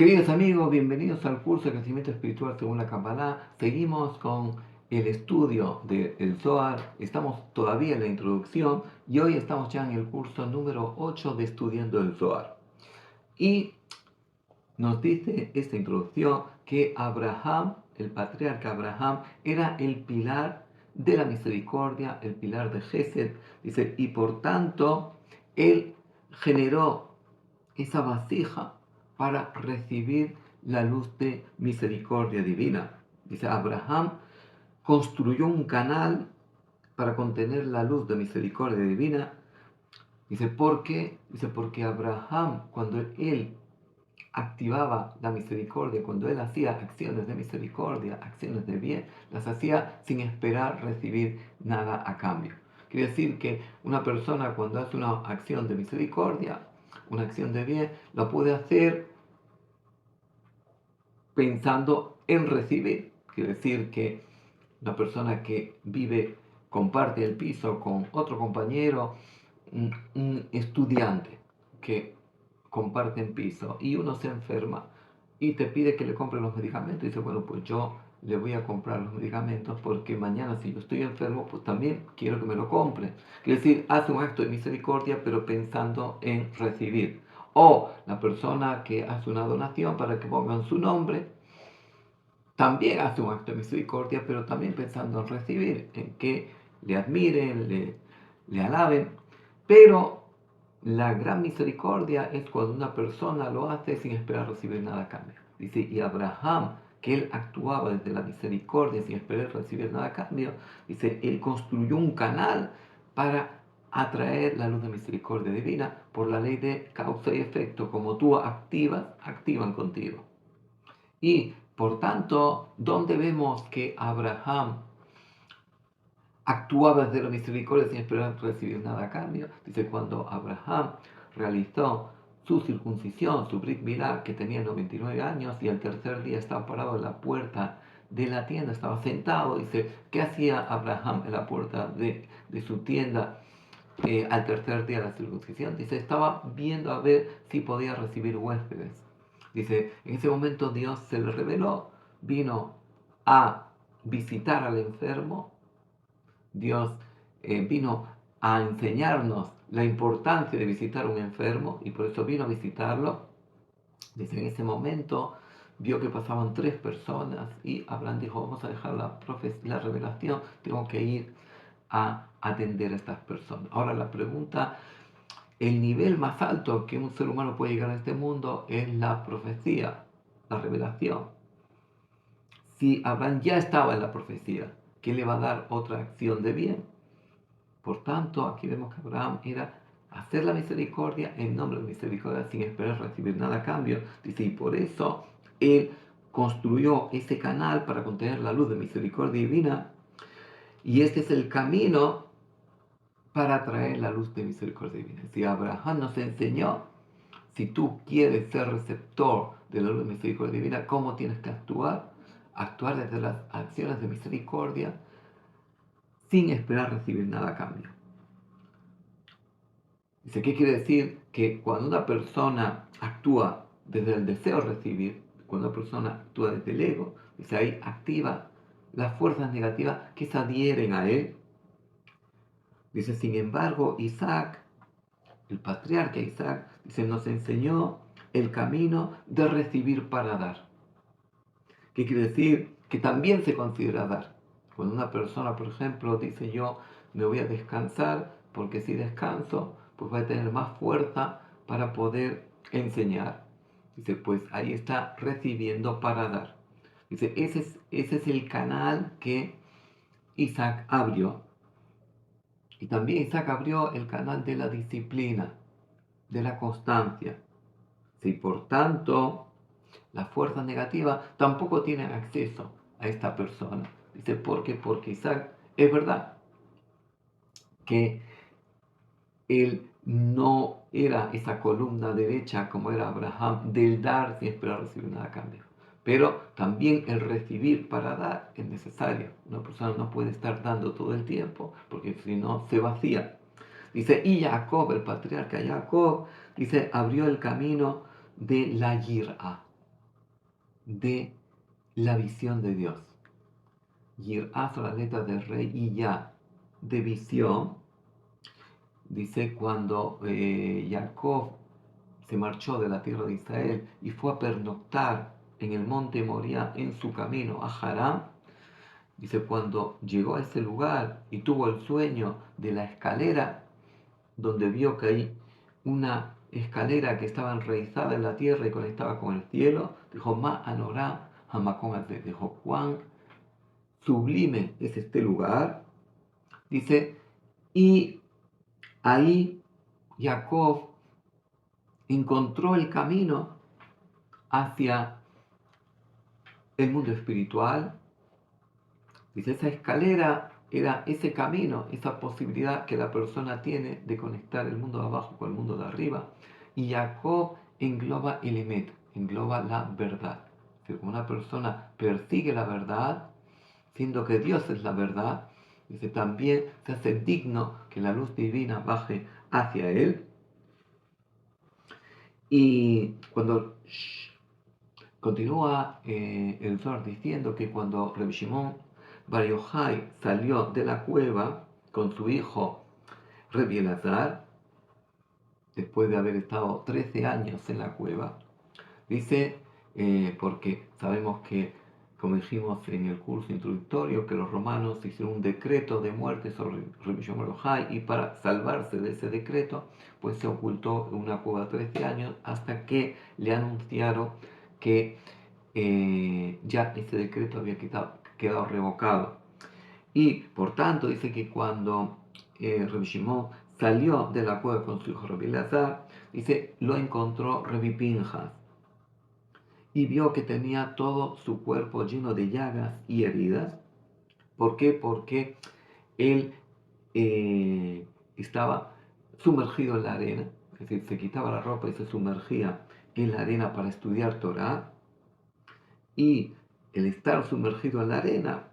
Queridos amigos, bienvenidos al curso de crecimiento espiritual según la Kabbalah. Seguimos con el estudio del Zohar. Estamos todavía en la introducción y hoy estamos ya en el curso número 8 de Estudiando el Zohar. Y nos dice esta introducción que Abraham, el patriarca Abraham, era el pilar de la misericordia, el pilar de Gesed. Dice, y por tanto, él generó esa vasija para recibir la luz de misericordia divina. Dice, Abraham construyó un canal para contener la luz de misericordia divina. Dice, ¿por qué? Dice, porque Abraham, cuando él activaba la misericordia, cuando él hacía acciones de misericordia, acciones de bien, las hacía sin esperar recibir nada a cambio. Quiere decir que una persona cuando hace una acción de misericordia, una acción de bien, la puede hacer pensando en recibir. Quiere decir que una persona que vive, comparte el piso con otro compañero, un estudiante que comparten piso y uno se enferma y te pide que le compre los medicamentos y dice, bueno, pues yo le voy a comprar los medicamentos porque mañana si yo estoy enfermo, pues también quiero que me lo compre. Quiere decir, hace un acto de misericordia pero pensando en recibir. O la persona que hace una donación para que pongan su nombre, también hace un acto de misericordia, pero también pensando en recibir, en que le admiren, le alaben. Pero la gran misericordia es cuando una persona lo hace sin esperar recibir nada a cambio. Dice, y Abraham, que él actuaba desde la misericordia sin esperar recibir nada a cambio, dice, él construyó un canal para atraer la luz de misericordia divina por la ley de causa y efecto. Como tú activas, activan contigo. Y por tanto, ¿dónde vemos que Abraham actuaba desde la misericordia sin esperar recibir nada a cambio? Dice, cuando Abraham realizó su circuncisión, su Brit Milá, que tenía 99 años, y el tercer día estaba parado en la puerta de la tienda, estaba sentado. Dice, ¿qué hacía Abraham en la puerta de su tienda al tercer día de la circuncisión? Dice, estaba viendo a ver si podía recibir huéspedes. Dice, en ese momento Dios se le reveló, vino a visitar al enfermo. Dios vino a enseñarnos la importancia de visitar a un enfermo y por eso vino a visitarlo. Dice, en ese momento vio que pasaban 3 personas y Abraham dijo, vamos a dejar la revelación, tengo que ir a atender a estas personas. Ahora la pregunta, el nivel más alto que un ser humano puede llegar a este mundo es la profecía, la revelación. Si Abraham ya estaba en la profecía, ¿qué le va a dar otra acción de bien? Por tanto, aquí vemos que Abraham era hacer la misericordia en nombre de misericordia sin esperar recibir nada a cambio. Dice, y por eso él construyó ese canal para contener la luz de misericordia divina. Y este es el camino para traer la luz de misericordia divina. Si Abraham nos enseñó, si tú quieres ser receptor de la luz de misericordia divina, ¿cómo tienes que actuar? Actuar desde las acciones de misericordia sin esperar recibir nada a cambio. Dice, ¿qué quiere decir? Que cuando una persona actúa desde el deseo de recibir, cuando una persona actúa desde el ego, dice, ahí activa las fuerzas negativas que se adhieren a él. Dice, sin embargo, Isaac, el patriarca Isaac, dice, nos enseñó el camino de recibir para dar. ¿Qué quiere decir? Que también se considera dar. Cuando una persona, por ejemplo, dice, yo me voy a descansar porque si descanso, pues va a tener más fuerza para poder enseñar. Dice, pues ahí está recibiendo para dar. Dice, ese es el canal que Isaac abrió. Y también Isaac abrió el canal de la disciplina, de la constancia. Y por tanto, las fuerzas negativas tampoco tienen acceso a esta persona. Dice, ¿por qué? Porque Isaac, es verdad que él no era esa columna derecha como era Abraham, del dar sin esperar recibir nada a cambio. Pero también el recibir para dar es necesario. Una persona no puede estar dando todo el tiempo, porque si no se vacía. Dice, y Jacob, el patriarca Jacob, dice, abrió el camino de la yir'a. de la visión de Dios. Yir'á son las letras de rey y ya de visión. Dice cuando Jacob se marchó de la tierra de Israel y fue a pernoctar en el monte Moria en su camino a Harán. Dice cuando llegó a ese lugar y tuvo el sueño de la escalera, donde vio que hay una escalera que estaba enraizada en la tierra y conectaba con el cielo, dijo, Ma anorá hamakom hazeh, dijo, cuán sublime es este lugar. Dice, y ahí Jacob encontró el camino hacia el mundo espiritual. Dice, esa escalera era ese camino, esa posibilidad que la persona tiene de conectar el mundo de abajo con el mundo de arriba. Y Jacob engloba el emet, engloba la verdad. Es decir, como una persona persigue la verdad, siendo que Dios es la verdad, dice, también se hace digno que la luz divina baje hacia él. Y cuando continúa el Zohar diciendo que cuando Rabbi Shimon Bar Yochai salió de la cueva con su hijo Rabbi Elazar, después de haber estado 13 años en la cueva, dice, porque sabemos que, como dijimos en el curso introductorio, que los romanos hicieron un decreto de muerte sobre Rabbi Shimon Bar Yochai y para salvarse de ese decreto, pues se ocultó en una cueva 13 años hasta que le anunciaron que ya ese decreto había quedado revocado. Y por tanto dice que cuando Rabbi Shimon salió de la cueva con su hijo Rabbi Elazar, dice, lo encontró Rabbi Pinjas y vio que tenía todo su cuerpo lleno de llagas y heridas. ¿Por qué? Porque él estaba sumergido en la arena, es decir, se quitaba la ropa y se sumergía en la arena para estudiar Torah. Y el estar sumergido en la arena,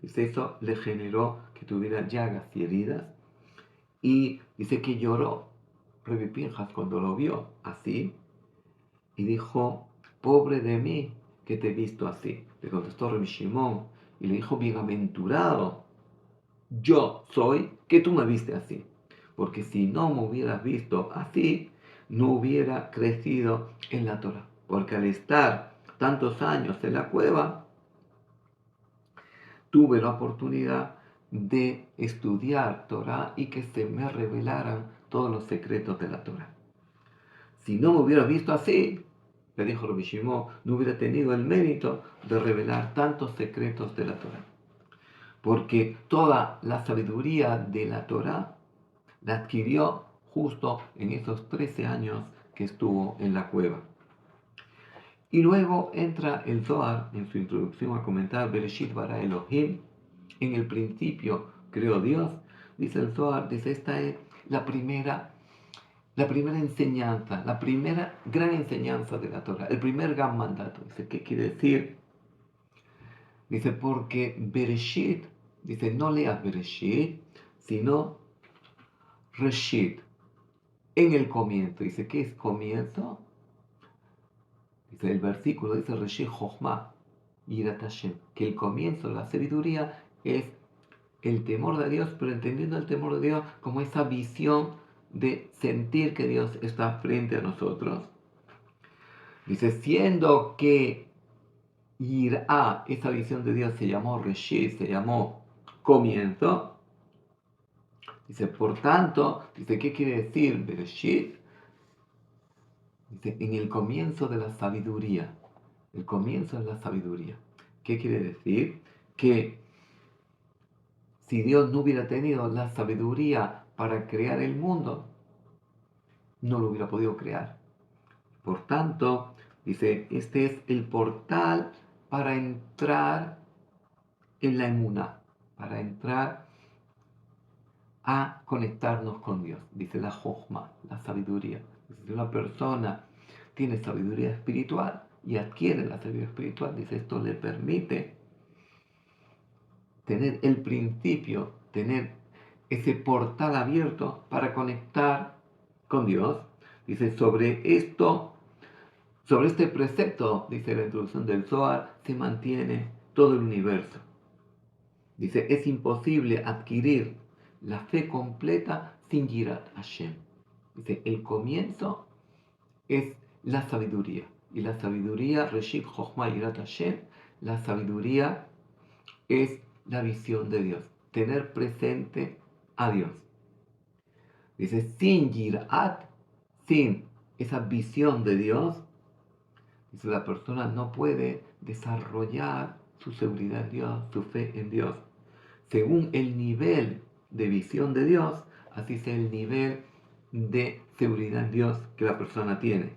pues eso le generó que tuviera llagas y heridas. Y dice que lloró Rabbi Pinjas cuando lo vio así. Y dijo, pobre de mí que te he visto así. Le contestó Rabbi Shimon y le dijo, bienaventurado yo soy que tú me viste así. Porque si no me hubieras visto así, no hubiera crecido en la Torah. Porque al estar tantos años en la cueva, tuve la oportunidad de estudiar Torah y que se me revelaran todos los secretos de la Torah. Si no me hubiera visto así, le dijo Rabbi Shimon, no hubiera tenido el mérito de revelar tantos secretos de la Torah. Porque toda la sabiduría de la Torah la adquirió justo en esos 13 años que estuvo en la cueva. Y luego entra el Zohar en su introducción a comentar Bereshit bara Elohim, en el principio creó Dios, dice el Zohar, dice, esta es la primera enseñanza, la primera gran enseñanza de la Torah, el primer gran mandato. Dice, ¿qué quiere decir? Dice, porque Bereshit, dice, no leas Bereshit, sino Reshit, en el comienzo. Dice, ¿qué es comienzo? Dice, el versículo dice, Reshit Chochmah, Yirat Hashem, que el comienzo de la sabiduría es el temor de Dios, pero entendiendo el temor de Dios como esa visión de sentir que Dios está frente a nosotros. Dice, siendo que Yirá, esa visión de Dios se llamó Reshit, se llamó comienzo. Dice, por tanto, dice, ¿qué quiere decir Bereshit? Dice, en el comienzo de la sabiduría. El comienzo de la sabiduría. ¿Qué quiere decir? Que si Dios no hubiera tenido la sabiduría para crear el mundo, no lo hubiera podido crear. Por tanto, dice, este es el portal para entrar en la emuná, para entrar a conectarnos con Dios. Dice la Jochma, la sabiduría. Si una persona tiene sabiduría espiritual y adquiere la sabiduría espiritual, dice, esto le permite tener el principio, tener ese portal abierto para conectar con Dios. Dice, sobre esto Sobre este precepto, dice la introducción del Zohar, se mantiene todo el universo. Dice, es imposible adquirir la fe completa sin Yirat Hashem. Dice, el comienzo es la sabiduría. Y la sabiduría, Reshit Chochma Yirat Hashem, la sabiduría es la visión de Dios, tener presente a Dios. Dice, sin Yirat, sin esa visión de Dios, dice, la persona no puede desarrollar su seguridad en Dios, su fe en Dios. Según el nivel de visión de Dios, así sea el nivel de seguridad en Dios que la persona tiene.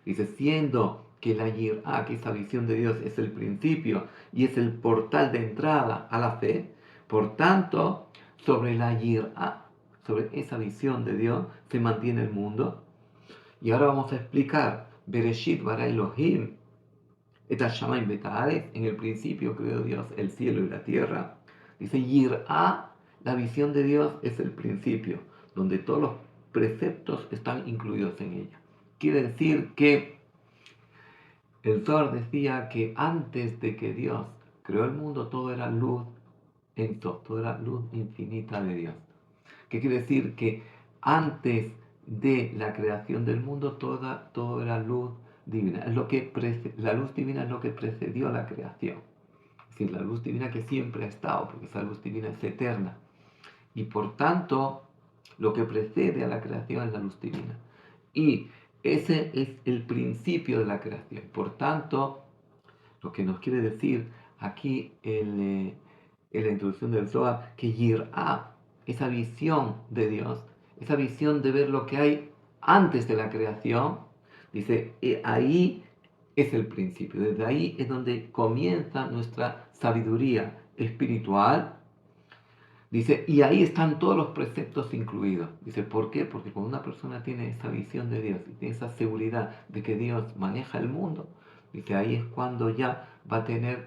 Dice, siendo que la yirá, que esa visión de Dios es el principio y es el portal de entrada a la fe, por tanto, sobre la yirá, sobre esa visión de Dios, se mantiene el mundo. Y ahora vamos a explicar, Bereshit bara Elohim, et hashamayim bet haaretz, en el principio creó Dios el cielo y la tierra. Dice, Yirá, la visión de Dios es el principio, donde todos los preceptos están incluidos en ella. Quiere decir que el Zohar decía que antes de que Dios creó el mundo, todo era luz en todo era luz infinita de Dios. ¿Qué quiere decir? Que antes de la creación del mundo, todo era luz divina. Es lo que la luz divina es lo que precedió a la creación. Es decir, la luz divina que siempre ha estado, porque esa luz divina es eterna. Y por tanto, lo que precede a la creación es la luz divina. Y ese es el principio de la creación. Por tanto, lo que nos quiere decir aquí en la introducción del Zohar, que Yirá, esa visión de Dios, esa visión de ver lo que hay antes de la creación, dice, ahí es el principio, desde ahí es donde comienza nuestra sabiduría espiritual. Dice, y ahí están todos los preceptos incluidos. Dice, ¿por qué? Porque cuando una persona tiene esa visión de Dios y tiene esa seguridad de que Dios maneja el mundo, dice, ahí es cuando ya va a tener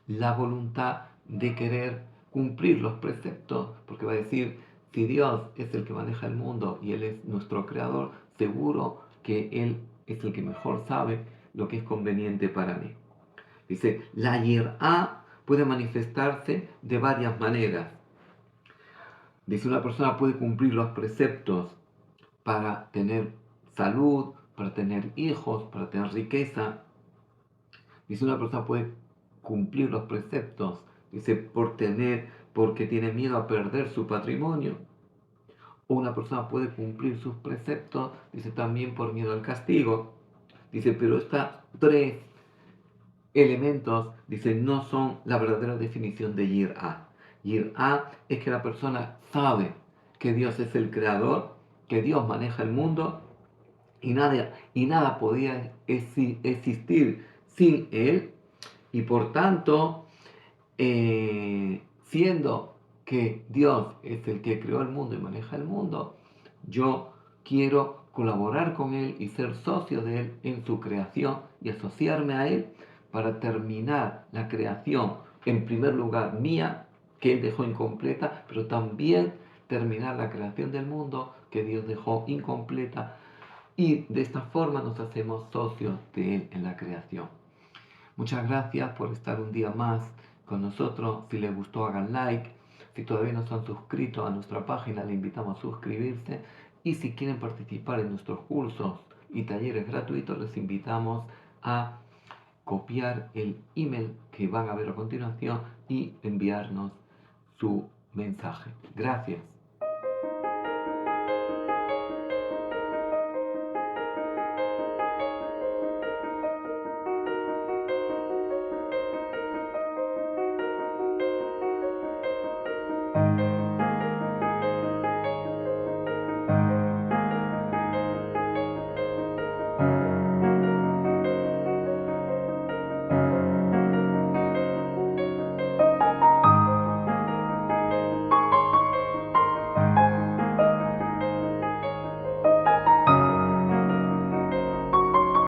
la voluntad de querer cumplir los preceptos, porque va a decir, si Dios es el que maneja el mundo y Él es nuestro creador, seguro que Él es el que mejor sabe lo que es conveniente para mí. Dice, la yirá puede manifestarse de varias maneras. Dice, una persona puede cumplir los preceptos para tener salud, para tener hijos, para tener riqueza. Dice, una persona puede cumplir los preceptos, dice, porque tiene miedo a perder su patrimonio. O una persona puede cumplir sus preceptos, dice, también por miedo al castigo. Dice, pero estos tres elementos, dice, no son la verdadera definición de Yirá. Yirá es que la persona sabe que Dios es el creador, que Dios maneja el mundo y nada podía existir sin Él. Y por tanto, siendo que Dios es el que creó el mundo y maneja el mundo, yo quiero colaborar con Él y ser socio de Él en su creación y asociarme a Él para terminar la creación, en primer lugar mía, que Él dejó incompleta, pero también terminar la creación del mundo que Dios dejó incompleta. Y de esta forma nos hacemos socios de Él en la creación. Muchas gracias por estar un día más con nosotros. Si les gustó, hagan like. Si todavía no se han suscrito a nuestra página, le invitamos a suscribirse. Y si quieren participar en nuestros cursos y talleres gratuitos, les invitamos a copiar el email que van a ver a continuación y enviarnos su mensaje. Gracias.